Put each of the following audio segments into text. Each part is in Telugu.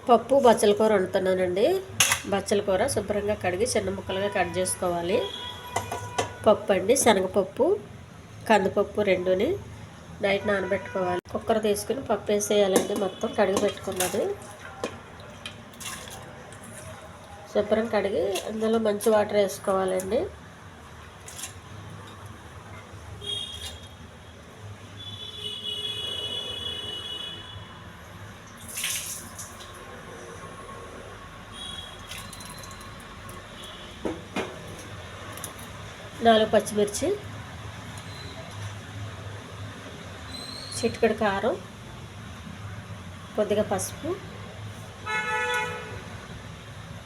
పప్పు బచ్చల కూర వండుతున్నానండి. బచ్చల కూర శుభ్రంగా కడిగి చిన్న ముక్కలుగా కట్ చేసుకోవాలి. పప్పు అండి, శనగపప్పు కందిపప్పు రెండుని నైట్ నానబెట్టుకోవాలి. కుక్కర్ తీసుకుని పప్పు వేసేయాలండి. మొత్తం కడిగి పెట్టుకున్నది శుభ్రం కడిగి అందులో మంచి వాటర్ వేసుకోవాలండి. నాలుగు పచ్చిమిర్చి, చిటికెడు కారం, కొద్దిగా పసుపు,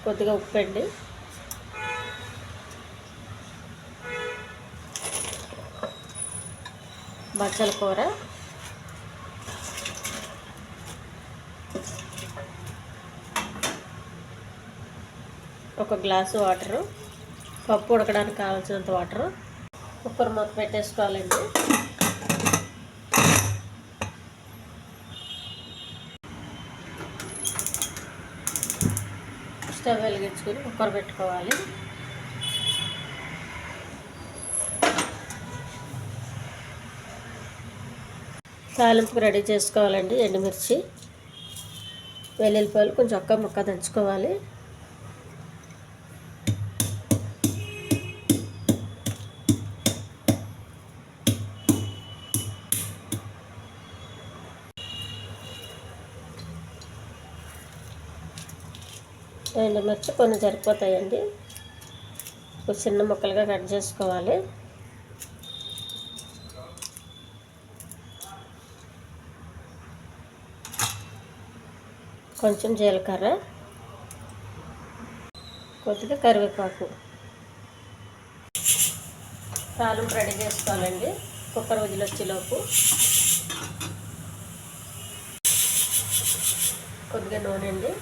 కొద్దిగా ఉప్పు అండి. బచ్చల కూర ఒక గ్లాసు వాటరు, పప్పు ఉడకడానికి కావాల్సినంత వాటరు. కుక్కర్ మూత పెట్టేసుకోవాలండి. స్టవ్ వెలిగించుకొని కుక్కర్ పెట్టుకోవాలి. తాలింపుకి రెడీ చేసుకోవాలండి. ఎండుమిర్చి, వెల్లుల్లిపాయలు కొంచెం ఒక్క ముక్క దంచుకోవాలి. ఎండుమిర్చి కొన్ని సరిపోతాయండి. చిన్న ముక్కలుగా కట్ చేసుకోవాలి. కొంచెం జీలకర్ర, కొద్దిగా కరివేపాకు. తాలింపు రెడీ చేసుకోవాలండి. కుక్కర్ విజిల్ వచ్చేలోపు కొద్దిగా నూనె అండి,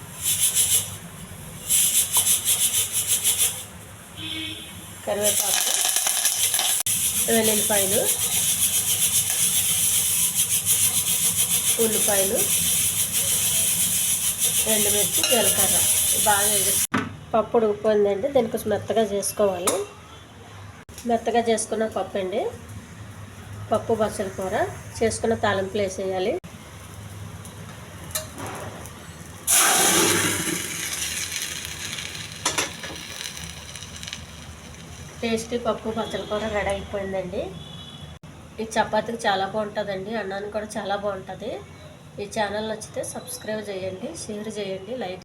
కరివేపాకు, వెల్లుల్లిపాయలు, ఉల్లిపాయలు, ఎండుమిర్చి, జీలకర్ర బాగా పప్పు ఉడికిపోయిందండి. దీన్ని కొంచెం మెత్తగా చేసుకోవాలి. మెత్తగా చేసుకున్న పప్పు అండి. పప్పు బచ్చల కూర చేసుకున్న తాలింపులు వేసేయాలి. టేస్టీ పప్పు బచ్చల కూర రెడీ అయిపోయిందండి. ఈ చపాతీకి చాలా బాగుంటుందండి. అన్నానికి కూడా చాలా బాగుంటుంది. ఈ ఛానల్ నచ్చితే సబ్స్క్రైబ్ చేయండి, షేర్ చేయండి, లైక్